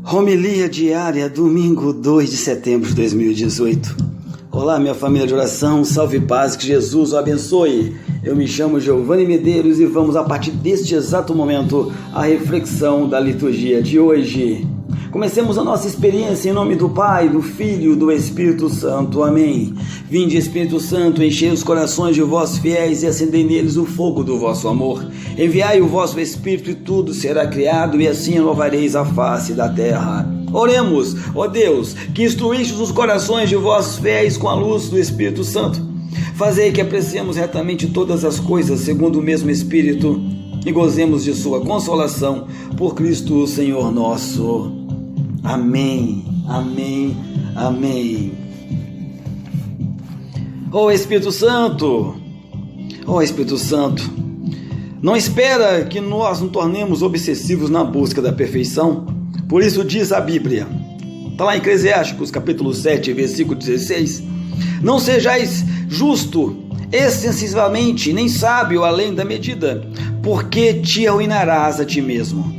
Homilia diária, domingo 2 de setembro de 2018. Olá, minha família de oração, salve paz, que Jesus o abençoe. Eu me chamo Giovanni Medeiros e vamos, a partir deste exato momento, à reflexão da liturgia de hoje. Comecemos a nossa experiência em nome do Pai, do Filho e do Espírito Santo. Amém. Vinde, Espírito Santo, enchei os corações de vossos fiéis e acendei neles o fogo do vosso amor. Enviai o vosso Espírito e tudo será criado, e assim renovareis a face da terra. Oremos, ó Deus, que instruístes os corações de vossos fiéis com a luz do Espírito Santo. Fazei que apreciemos retamente todas as coisas segundo o mesmo Espírito e gozemos de sua consolação por Cristo o Senhor nosso. Amém, amém, amém. Ó Espírito Santo, não espera que nós nos tornemos obsessivos na busca da perfeição. Por isso diz a Bíblia, está lá em Eclesiásticos capítulo 7, versículo 16, não sejais justo excessivamente, nem sábio além da medida, porque te arruinarás a ti mesmo.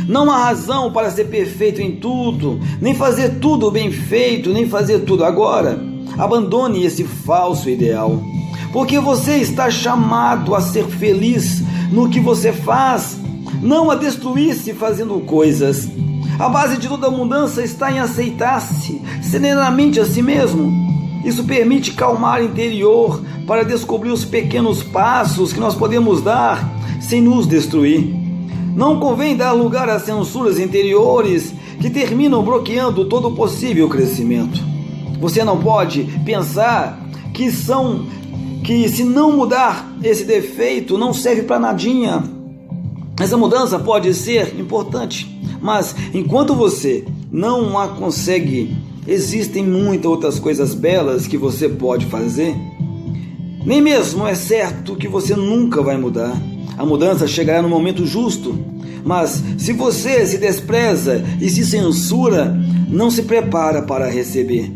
Não há razão para ser perfeito em tudo, nem fazer tudo bem feito, nem fazer tudo agora. Abandone esse falso ideal, porque você está chamado a ser feliz no que você faz, não a destruir-se fazendo coisas. A base de toda mudança está em aceitar-se serenamente a si mesmo. Isso permite calmar o interior para descobrir os pequenos passos que nós podemos dar sem nos destruir. Não convém dar lugar a censuras interiores que terminam bloqueando todo o possível crescimento. Você não pode pensar que se não mudar esse defeito não serve para nadinha. Essa mudança pode ser importante, mas enquanto você não a consegue, existem muitas outras coisas belas que você pode fazer. Nem mesmo é certo que você nunca vai mudar. A mudança chegará no momento justo, mas se você se despreza e se censura, não se prepara para receber.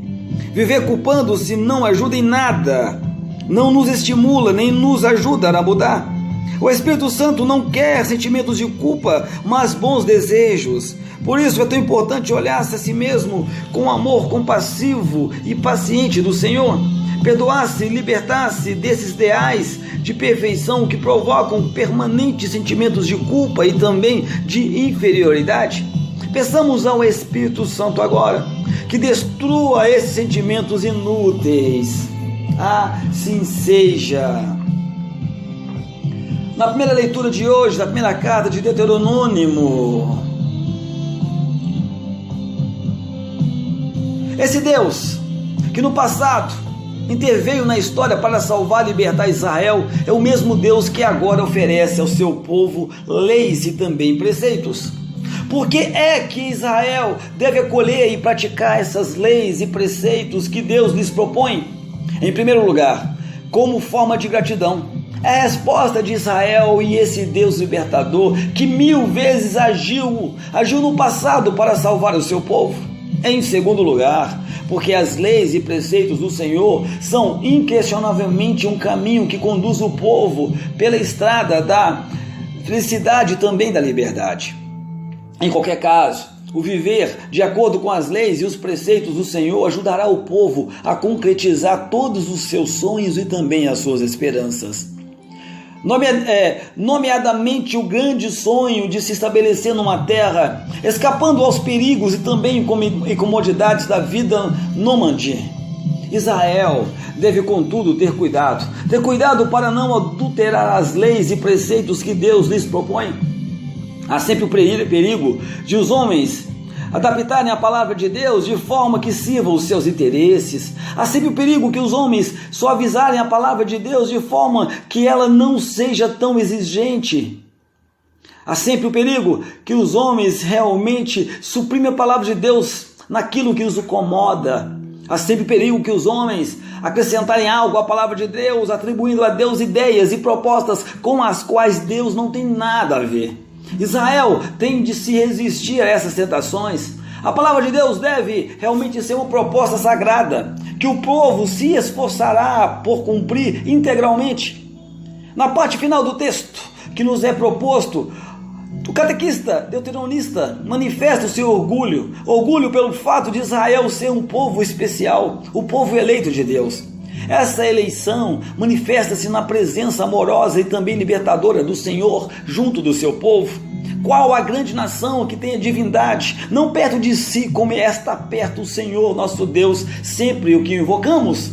Viver culpando-se não ajuda em nada, não nos estimula nem nos ajuda a mudar. O Espírito Santo não quer sentimentos de culpa, mas bons desejos. Por isso é tão importante olhar-se a si mesmo com amor compassivo e paciente do Senhor. Perdoar-se e libertar-se desses ideais de perfeição que provocam permanentes sentimentos de culpa e também de inferioridade. Peçamos ao Espírito Santo agora que destrua esses sentimentos inúteis. Assim seja. Na primeira leitura de hoje, da primeira carta de Deuteronômio, esse Deus que no passado interveio na história para salvar e libertar Israel é o mesmo Deus que agora oferece ao seu povo leis e também preceitos. Por que é que Israel deve acolher e praticar essas leis e preceitos que Deus lhes propõe? Em primeiro lugar, como forma de gratidão. É a resposta de Israel e esse Deus libertador que 1000 vezes agiu no passado para salvar o seu povo. Em segundo lugar, porque as leis e preceitos do Senhor são inquestionavelmente um caminho que conduz o povo pela estrada da felicidade e também da liberdade. Em qualquer caso, o viver de acordo com as leis e os preceitos do Senhor ajudará o povo a concretizar todos os seus sonhos e também as suas esperanças. Nomeadamente o grande sonho de se estabelecer numa terra, escapando aos perigos e também incomodidades da vida nômade. Israel deve, contudo, ter cuidado para não adulterar as leis e preceitos que Deus lhes propõe. Há sempre o perigo de os homens adaptarem a palavra de Deus de forma que sirva os seus interesses. Há sempre o perigo que os homens suavizarem a palavra de Deus de forma que ela não seja tão exigente. Há sempre o perigo que os homens realmente suprimem a palavra de Deus naquilo que os incomoda. Há sempre o perigo que os homens acrescentarem algo à palavra de Deus, atribuindo a Deus ideias e propostas com as quais Deus não tem nada a ver. Israel tem de se resistir a essas tentações. A palavra de Deus deve realmente ser uma proposta sagrada, que o povo se esforçará por cumprir integralmente. Na parte final do texto que nos é proposto, O catequista deuteronista manifesta o seu orgulho pelo fato de Israel ser um povo especial, o povo eleito de Deus. Essa eleição manifesta-se na presença amorosa e também libertadora do Senhor junto do seu povo. Qual a grande nação que tem a divindade, não perto de si, como está perto o Senhor, nosso Deus, sempre o que invocamos?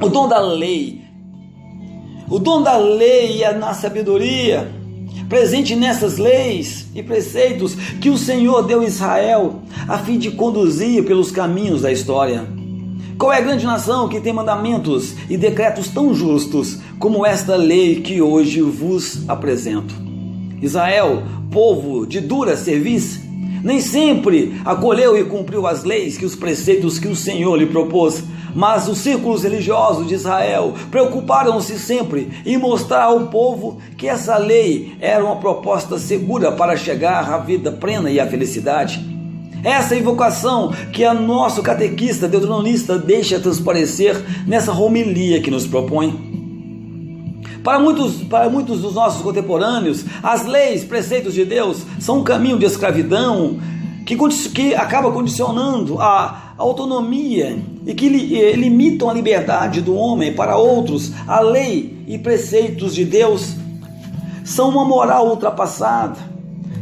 O dom da lei é na sabedoria, presente nessas leis e preceitos que o Senhor deu a Israel, a fim de conduzir pelos caminhos da história. Qual é a grande nação que tem mandamentos e decretos tão justos como esta lei que hoje vos apresento? Israel, povo de dura serviço, nem sempre acolheu e cumpriu as leis e os preceitos que o Senhor lhe propôs, mas os círculos religiosos de Israel preocuparam-se sempre em mostrar ao povo que essa lei era uma proposta segura para chegar à vida plena e à felicidade. Essa invocação que a nosso catequista deuteronista deixa transparecer nessa homilia que nos propõe. Para muitos dos nossos contemporâneos, as leis, preceitos de Deus são um caminho de escravidão que acaba condicionando a autonomia e que limitam a liberdade do homem. Para outros, a lei e preceitos de Deus são uma moral ultrapassada,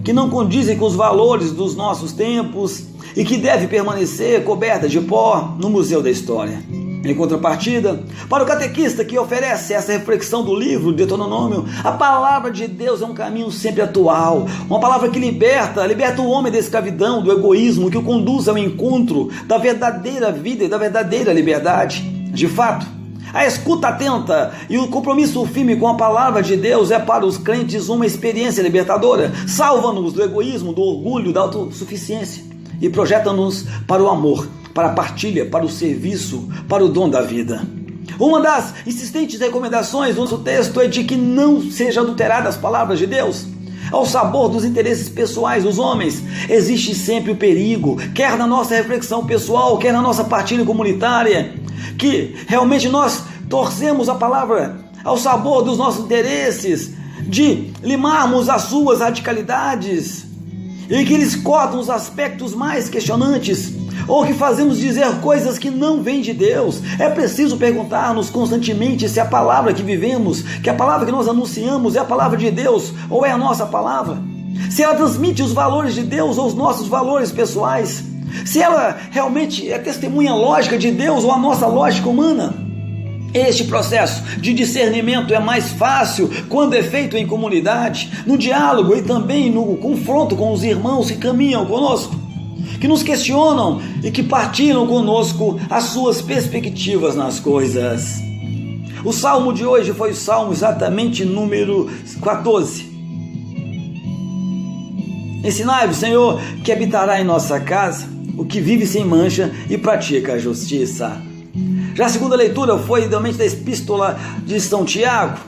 que não condizem com os valores dos nossos tempos e que deve permanecer coberta de pó no Museu da História. Em contrapartida, para o catequista que oferece essa reflexão do livro Deuteronômio, a palavra de Deus é um caminho sempre atual, uma palavra que liberta o homem da escravidão, do egoísmo, que o conduz ao encontro da verdadeira vida e da verdadeira liberdade. De fato, a escuta atenta e o compromisso firme com a palavra de Deus é para os crentes uma experiência libertadora, salva-nos do egoísmo, do orgulho, da autossuficiência e projeta-nos para o amor, para a partilha, para o serviço, para o dom da vida. Uma das insistentes recomendações do nosso texto é de que não sejam adulteradas as palavras de Deus. Ao sabor dos interesses pessoais dos homens, existe sempre o perigo, quer na nossa reflexão pessoal, quer na nossa partilha comunitária, que realmente nós torcemos a palavra ao sabor dos nossos interesses, de limarmos as suas radicalidades, e que eles cortam os aspectos mais questionantes, ou que fazemos dizer coisas que não vêm de Deus. É preciso perguntar-nos constantemente se a palavra que vivemos, que a palavra que nós anunciamos é a palavra de Deus ou é a nossa palavra, se ela transmite os valores de Deus ou os nossos valores pessoais, se ela realmente é testemunha lógica de Deus ou a nossa lógica humana. Este processo de discernimento é mais fácil quando é feito em comunidade, no diálogo e também no confronto com os irmãos que caminham conosco, que nos questionam e que partilham conosco as suas perspectivas nas coisas. O salmo de hoje foi o salmo exatamente número 14. Ensinai-vos, Senhor, que habitará em nossa casa o que vive sem mancha e pratica a justiça. Já a segunda leitura foi idealmente da Epístola de São Tiago.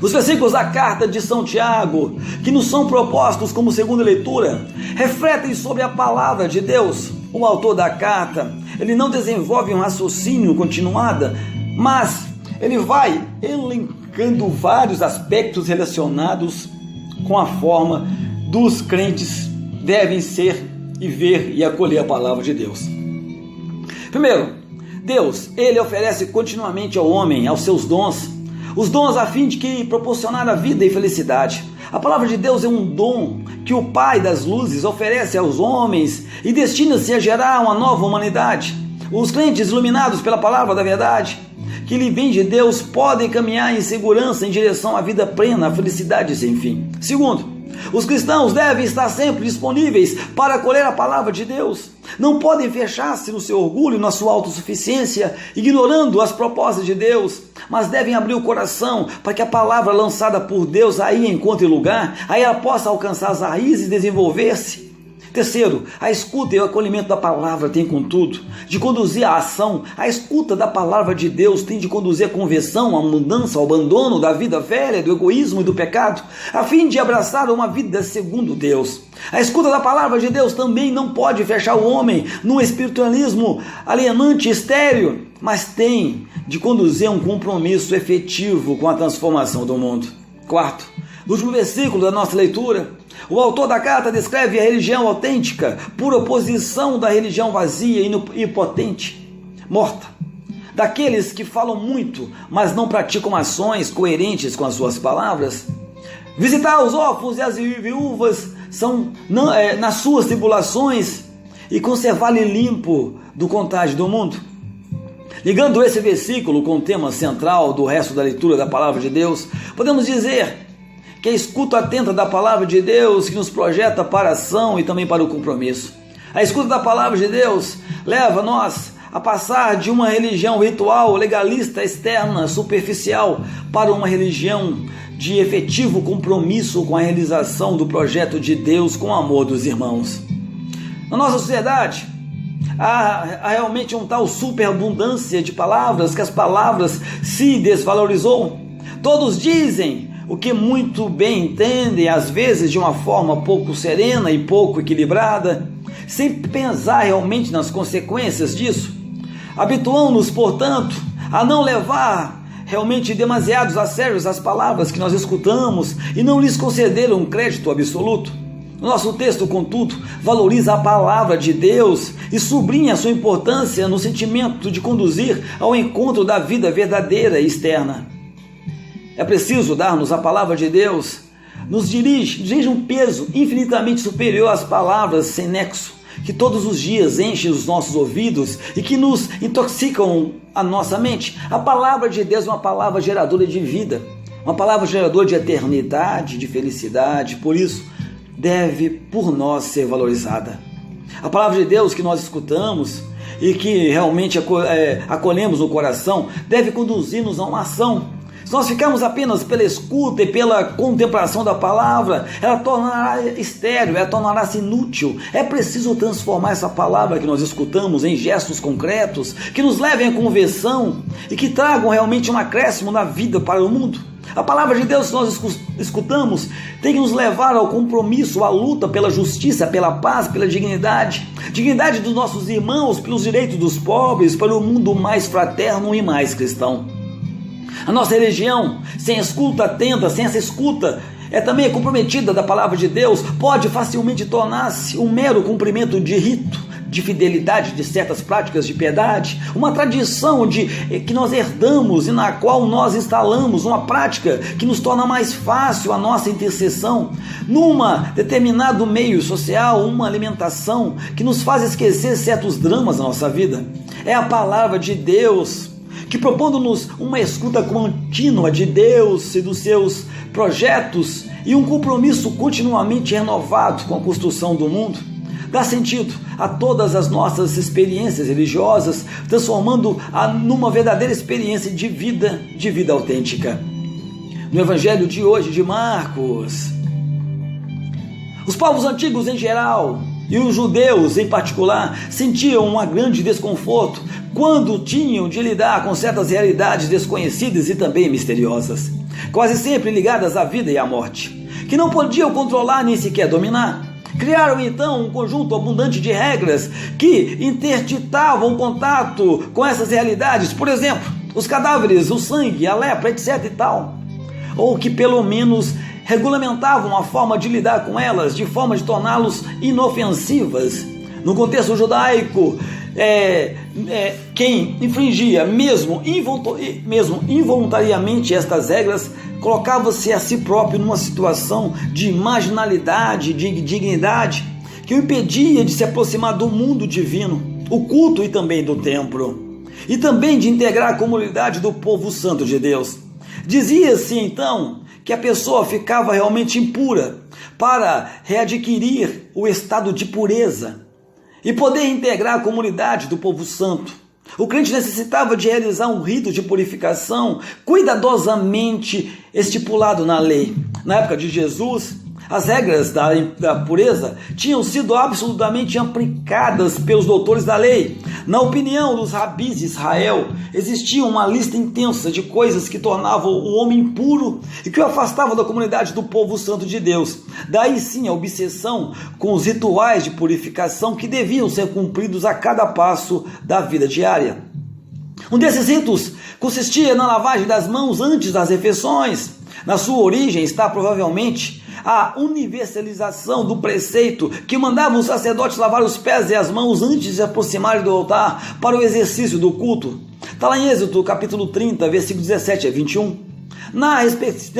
Os versículos da carta de São Tiago, que nos são propostos como segunda leitura, refletem sobre a palavra de Deus. O autor da carta, ele não desenvolve um raciocínio continuado, mas ele vai elencando vários aspectos relacionados com a forma dos crentes devem ser e ver e acolher a palavra de Deus. Primeiro, Deus, ele oferece continuamente ao homem, aos seus dons, os dons a fim de que proporcionar a vida e felicidade. A palavra de Deus é um dom que o Pai das luzes oferece aos homens e destina-se a gerar uma nova humanidade. Os crentes iluminados pela palavra da verdade, que lhe vem de Deus, podem caminhar em segurança em direção à vida plena, à felicidade sem fim. Segundo, os cristãos devem estar sempre disponíveis para acolher a palavra de Deus. Não podem fechar-se no seu orgulho, na sua autossuficiência, ignorando as propostas de Deus, mas devem abrir o coração para que a palavra lançada por Deus aí encontre lugar, aí ela possa alcançar as raízes e desenvolver-se. Terceiro, a escuta e o acolhimento da palavra tem, contudo, de conduzir à ação. A escuta da palavra de Deus tem de conduzir à conversão, à mudança, ao abandono da vida velha, do egoísmo e do pecado, a fim de abraçar uma vida segundo Deus. A escuta da palavra de Deus também não pode fechar o homem num espiritualismo alienante e estéril, mas tem de conduzir a um compromisso efetivo com a transformação do mundo. Quarto, No último versículo da nossa leitura, o autor da carta descreve a religião autêntica por oposição da religião vazia e impotente, morta, daqueles que falam muito, mas não praticam ações coerentes com as suas palavras. Visitar os órfãos e as viúvas nas suas tribulações e conservar-lhe limpo do contágio do mundo. Ligando esse versículo com o tema central do resto da leitura da palavra de Deus, podemos dizer que a escuta atenta da palavra de Deus que nos projeta para a ação e também para o compromisso. A escuta da palavra de Deus leva nós a passar de uma religião ritual, legalista, externa, superficial, para uma religião de efetivo compromisso com a realização do projeto de Deus com o amor dos irmãos. Na nossa sociedade, há realmente um tal superabundância de palavras que as palavras se desvalorizou. Todos dizem o que muito bem entendem, às vezes de uma forma pouco serena e pouco equilibrada, sem pensar realmente nas consequências disso. Habituamos-nos, portanto, a não levar realmente demasiados a sério as palavras que nós escutamos e não lhes conceder um crédito absoluto. O nosso texto, contudo, valoriza a palavra de Deus e sublinha sua importância no sentimento de conduzir ao encontro da vida verdadeira e externa. É preciso dar-nos a palavra de Deus, nos dirige um peso infinitamente superior às palavras sem nexo, que todos os dias enchem os nossos ouvidos e que nos intoxicam a nossa mente. A palavra de Deus é uma palavra geradora de vida, uma palavra geradora de eternidade, de felicidade, por isso deve por nós ser valorizada. A palavra de Deus que nós escutamos e que realmente acolhemos no coração deve conduzir-nos a uma ação. Se nós ficarmos apenas pela escuta e pela contemplação da palavra, ela tornará estéril, ela tornará-se inútil. É preciso transformar essa palavra que nós escutamos em gestos concretos, que nos levem à conversão e que tragam realmente um acréscimo na vida para o mundo. A palavra de Deus que nós escutamos tem que nos levar ao compromisso, à luta pela justiça, pela paz, pela dignidade dos nossos irmãos, pelos direitos dos pobres, pelo mundo mais fraterno e mais cristão. A nossa religião, sem escuta atenta, sem essa escuta também comprometida da palavra de Deus, pode facilmente tornar-se um mero cumprimento de rito, de fidelidade, de certas práticas de piedade, uma tradição que nós herdamos e na qual nós instalamos uma prática que nos torna mais fácil a nossa intercessão numa determinado meio social, uma alimentação que nos faz esquecer certos dramas da nossa vida. É a palavra de Deus que, propondo-nos uma escuta contínua de Deus e dos seus projetos e um compromisso continuamente renovado com a construção do mundo, dá sentido a todas as nossas experiências religiosas, transformando-a numa verdadeira experiência de vida autêntica. No Evangelho de hoje de Marcos, os povos antigos em geral e os judeus em particular sentiam um grande desconforto quando tinham de lidar com certas realidades desconhecidas e também misteriosas, quase sempre ligadas à vida e à morte, que não podiam controlar nem sequer dominar. Criaram então um conjunto abundante de regras que interditavam o contato com essas realidades, por exemplo, os cadáveres, o sangue, a lepra, etc. e tal, ou que pelo menos regulamentavam a forma de lidar com elas, de forma de torná-los inofensivas. No contexto judaico, quem infringia mesmo involuntariamente estas regras colocava-se a si próprio numa situação de marginalidade, de indignidade, que o impedia de se aproximar do mundo divino, o culto e também do templo, e também de integrar a comunidade do povo santo de Deus. Dizia-se então que a pessoa ficava realmente impura para readquirir o estado de pureza e poder integrar a comunidade do povo santo. O crente necessitava de realizar um rito de purificação cuidadosamente estipulado na lei. Na época de Jesus, as regras da pureza tinham sido absolutamente aplicadas pelos doutores da lei. Na opinião dos rabis de Israel, existia uma lista intensa de coisas que tornavam o homem impuro e que o afastavam da comunidade do povo santo de Deus. Daí sim a obsessão com os rituais de purificação que deviam ser cumpridos a cada passo da vida diária. Um desses ritos consistia na lavagem das mãos antes das refeições, Na sua origem está provavelmente a universalização do preceito que mandava os sacerdotes lavar os pés e as mãos antes de se aproximarem do altar para o exercício do culto. Está lá em Êxodo capítulo 30, versículo 17 a 21. Na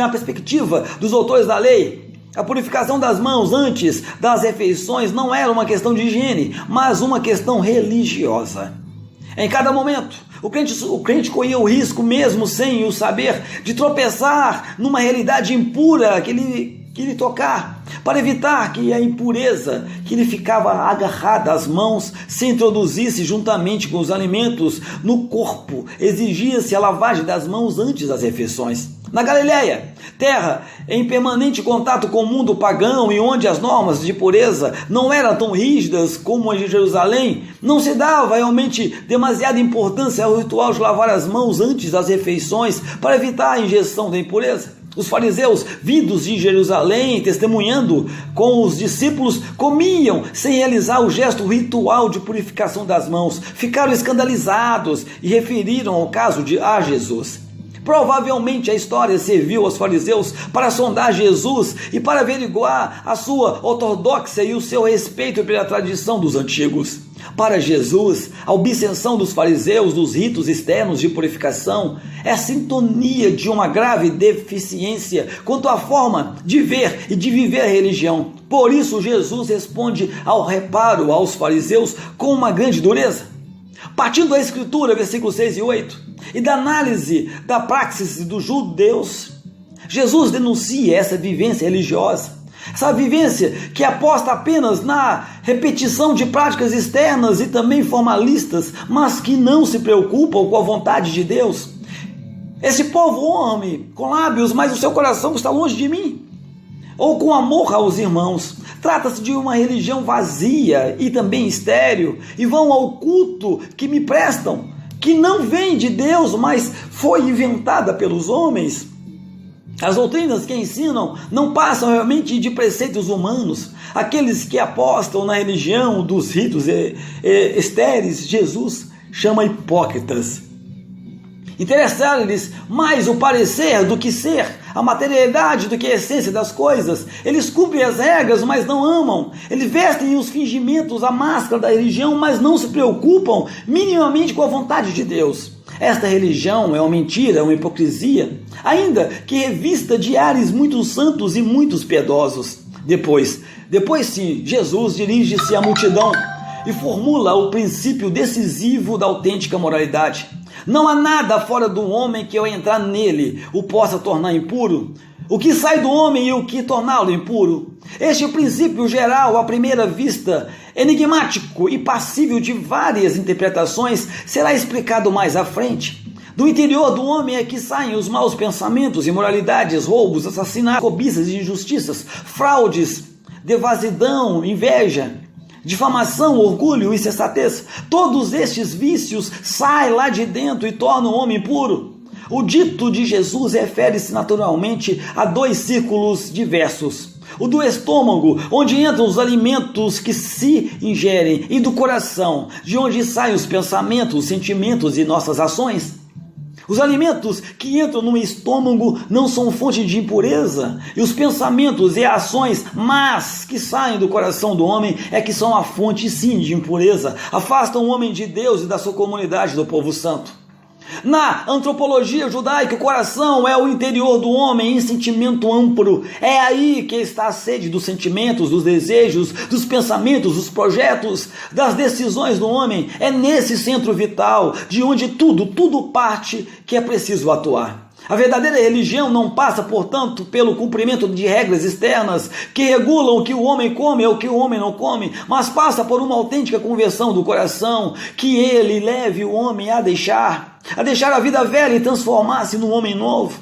perspectiva dos autores da lei, a purificação das mãos antes das refeições não era uma questão de higiene, mas uma questão religiosa. Em cada momento, o crente corria o risco, mesmo sem o saber, de tropeçar numa realidade impura que lhe tocar, para evitar que a impureza que lhe ficava agarrada às mãos se introduzisse juntamente com os alimentos no corpo. Exigia-se a lavagem das mãos antes das refeições. Na Galileia, terra em permanente contato com o mundo pagão e onde as normas de pureza não eram tão rígidas como em Jerusalém, não se dava realmente demasiada importância ao ritual de lavar as mãos antes das refeições para evitar a injeção da impureza. Os fariseus, vindos de Jerusalém, testemunhando com os discípulos, comiam sem realizar o gesto ritual de purificação das mãos. Ficaram escandalizados e referiram ao caso a Jesus. Provavelmente a história serviu aos fariseus para sondar Jesus e para averiguar a sua ortodoxia e o seu respeito pela tradição dos antigos. Para Jesus, a obsessão dos fariseus dos ritos externos de purificação é a sintonia de uma grave deficiência quanto à forma de ver e de viver a religião. Por isso, Jesus responde ao reparo aos fariseus com uma grande dureza. Partindo da Escritura, versículos 6 e 8, e da análise da praxis dos judeus, Jesus denuncia essa vivência religiosa, essa vivência que aposta apenas na repetição de práticas externas e também formalistas, mas que não se preocupam com a vontade de Deus. Esse povo come com lábios, mas o seu coração está longe de mim. Ou com amor aos irmãos. Trata-se de uma religião vazia e também estéril, e vão ao culto que me prestam, que não vem de Deus, mas foi inventada pelos homens. As doutrinas que ensinam não passam realmente de preceitos humanos. Aqueles que apostam na religião dos ritos estéreis, Jesus chama hipócritas. Interessar-lhes mais o parecer do que ser, a materialidade do que a essência das coisas. Eles cumprem as regras, mas não amam. Eles vestem os fingimentos, a máscara da religião, mas não se preocupam minimamente com a vontade de Deus. Esta religião é uma mentira, é uma hipocrisia, ainda que revista de ares muito santos e muitos piedosos. Depois sim, Jesus dirige-se à multidão e formula o princípio decisivo da autêntica moralidade. Não há nada fora do homem que ao entrar nele o possa tornar impuro. O que sai do homem e o que torná-lo impuro. Este princípio geral, à primeira vista, enigmático e passível de várias interpretações, será explicado mais à frente. Do interior do homem é que saem os maus pensamentos, imoralidades, roubos, assassinatos, cobiças e injustiças, fraudes, devassidão, inveja, difamação, orgulho e insensatez. Todos estes vícios saem lá de dentro e tornam o homem impuro. O dito de Jesus refere-se naturalmente a dois círculos diversos. O do estômago, onde entram os alimentos que se ingerem, e do coração, de onde saem os pensamentos, os sentimentos e nossas ações. Os alimentos que entram no estômago não são fonte de impureza, e os pensamentos e ações, mas que saem do coração do homem, é que são a fonte, sim, de impureza. Afastam o homem de Deus e da sua comunidade, do povo santo. Na antropologia judaica, o coração é o interior do homem em sentimento amplo. É aí que está a sede dos sentimentos, dos desejos, dos pensamentos, dos projetos, das decisões do homem. É nesse centro vital, de onde tudo parte, que é preciso atuar. A verdadeira religião não passa, portanto, pelo cumprimento de regras externas que regulam o que o homem come ou o que o homem não come, mas passa por uma autêntica conversão do coração, que ele leve o homem a deixar a vida velha e transformar-se num homem novo,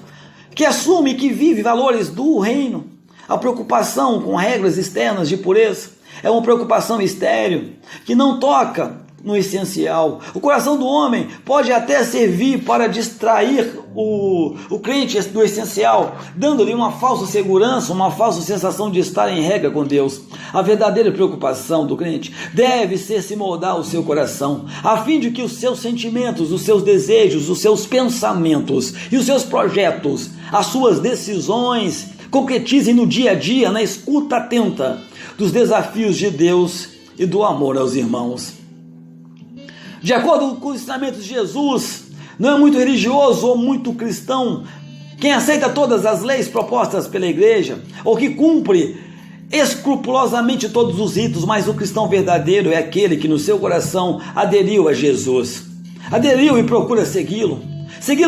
que assume que vive valores do reino. A preocupação com regras externas de pureza é uma preocupação estéril, que não toca no essencial. O coração do homem pode até servir para distrair o crente do essencial, dando-lhe uma falsa segurança, uma falsa sensação de estar em regra com Deus. A verdadeira preocupação do crente deve ser se moldar o seu coração, a fim de que os seus sentimentos, os seus desejos, os seus pensamentos e os seus projetos, as suas decisões, concretizem no dia a dia, na escuta atenta dos desafios de Deus e do amor aos irmãos. De acordo com os ensinamentos de Jesus, não é muito religioso ou muito cristão quem aceita todas as leis propostas pela igreja ou que cumpre escrupulosamente todos os ritos, mas o cristão verdadeiro é aquele que no seu coração aderiu a Jesus, aderiu e procura segui-lo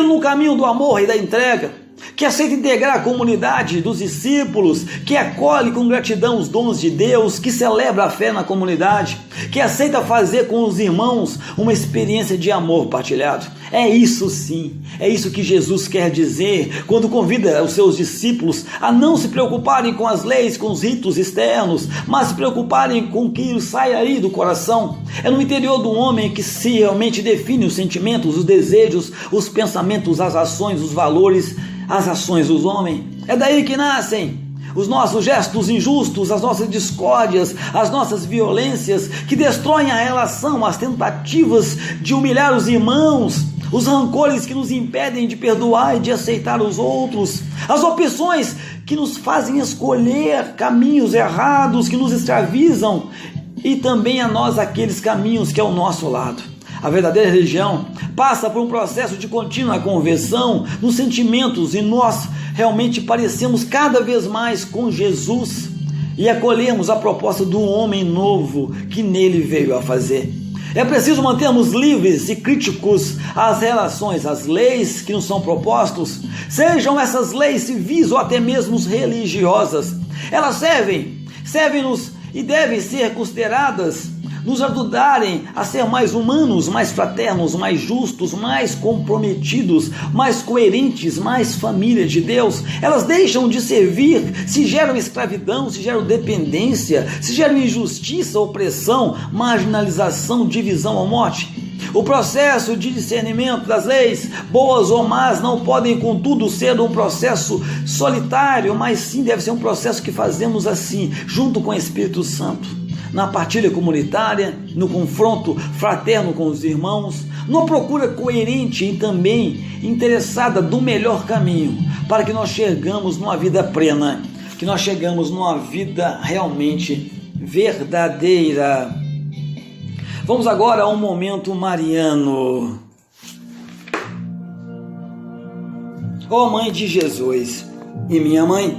no caminho do amor e da entrega, que aceita integrar a comunidade dos discípulos, que acolhe com gratidão os dons de Deus, que celebra a fé na comunidade, que aceita fazer com os irmãos uma experiência de amor partilhado. É isso sim, é isso que Jesus quer dizer quando convida os seus discípulos a não se preocuparem com as leis, com os ritos externos, mas se preocuparem com o que sai aí do coração. É no interior do homem que se realmente define os sentimentos, os desejos, os pensamentos, as ações, os valores, as ações dos homens. É daí que nascem os nossos gestos injustos, as nossas discórdias, as nossas violências que destroem a relação, as tentativas de humilhar os irmãos, os rancores que nos impedem de perdoar e de aceitar os outros, as opções que nos fazem escolher caminhos errados, que nos escravizam, e também a nós aqueles caminhos que é ao nosso lado. A verdadeira religião passa por um processo de contínua conversão nos sentimentos, e nós realmente parecemos cada vez mais com Jesus e acolhemos a proposta do homem novo que nele veio a fazer. É preciso mantermos livres e críticos as relações, as leis que nos são propostas, sejam essas leis civis ou até mesmo religiosas. Elas servem-nos e devem ser consideradas nos ajudarem a ser mais humanos, mais fraternos, mais justos, mais comprometidos, mais coerentes, mais família de Deus. Elas deixam de servir se geram escravidão, se geram dependência, se geram injustiça, opressão, marginalização, divisão ou morte. O processo de discernimento das leis, boas ou más, não podem, contudo, ser um processo solitário, mas sim deve ser um processo que fazemos assim, junto com o Espírito Santo, na partilha comunitária, no confronto fraterno com os irmãos, numa procura coerente e também interessada do melhor caminho, para que nós chegamos numa vida plena, que nós chegamos numa vida realmente verdadeira. Vamos agora a um momento mariano. Ó Mãe de Jesus e minha mãe,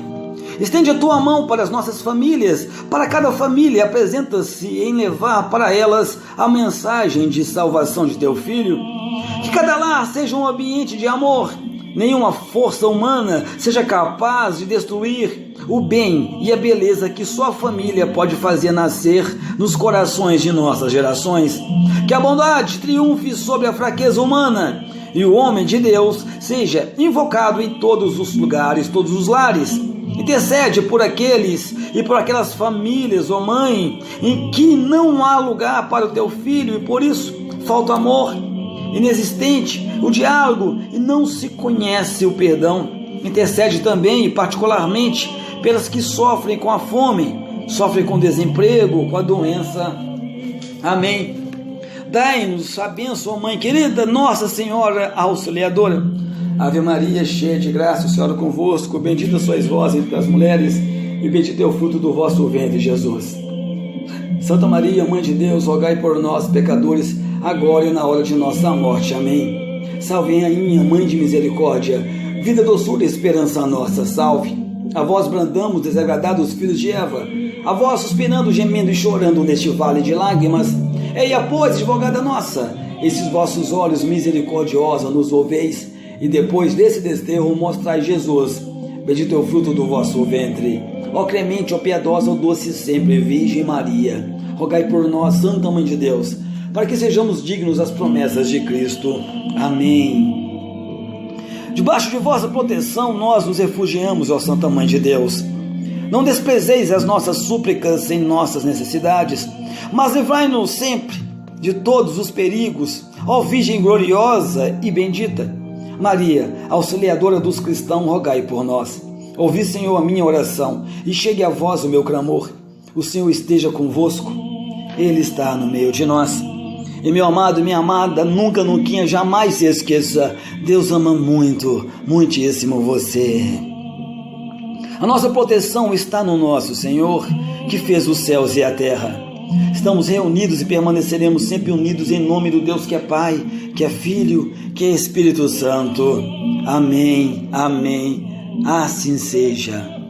estende a tua mão para as nossas famílias. Para cada família apresenta-se em levar para elas a mensagem de salvação de teu Filho. Que cada lar seja um ambiente de amor. Nenhuma força humana seja capaz de destruir o bem e a beleza que só a família pode fazer nascer nos corações de nossas gerações. Que a bondade triunfe sobre a fraqueza humana e o homem de Deus seja invocado em todos os lugares, todos os lares. Intercede por aqueles e por aquelas famílias, ó Mãe, em que não há lugar para o teu Filho e por isso falta amor, inexistente o diálogo e não se conhece o perdão. Intercede também e particularmente pelas que sofrem com a fome, sofrem com o desemprego, com a doença. Amém. Dai-nos a bênção, ó Mãe querida, Nossa Senhora Auxiliadora. Ave Maria, cheia de graça, o Senhor é convosco, bendita sois vós entre as mulheres, e bendito é o fruto do vosso ventre, Jesus. Santa Maria, Mãe de Deus, rogai por nós, pecadores, agora e na hora de nossa morte. Amém. Salve, Rainha, Mãe de misericórdia, vida, doçura e esperança nossa, salve. A vós brandamos, desagradados filhos de Eva, a vós suspirando, gemendo e chorando neste vale de lágrimas. Eia, pois, advogada nossa, esses vossos olhos misericordiosos nos ouveis, e depois desse desterro mostrai Jesus, bendito é o fruto do vosso ventre. Ó clemente, ó piedosa, ó doce sempre Virgem Maria, rogai por nós, Santa Mãe de Deus, para que sejamos dignos das promessas de Cristo. Amém. Debaixo de vossa proteção nós nos refugiamos, ó Santa Mãe de Deus. Não desprezeis as nossas súplicas em nossas necessidades, mas livrai-nos sempre de todos os perigos, ó Virgem gloriosa e bendita. Maria, auxiliadora dos cristãos, rogai por nós. Ouvi, Senhor, a minha oração, e chegue a vós o meu clamor. O Senhor esteja convosco, Ele está no meio de nós. E meu amado e minha amada, nunca, jamais se esqueça, Deus ama muito, muitíssimo você. A nossa proteção está no nosso Senhor, que fez os céus e a terra. Estamos reunidos e permaneceremos sempre unidos em nome do Deus que é Pai, que é Filho, que é Espírito Santo. Amém, amém, assim seja.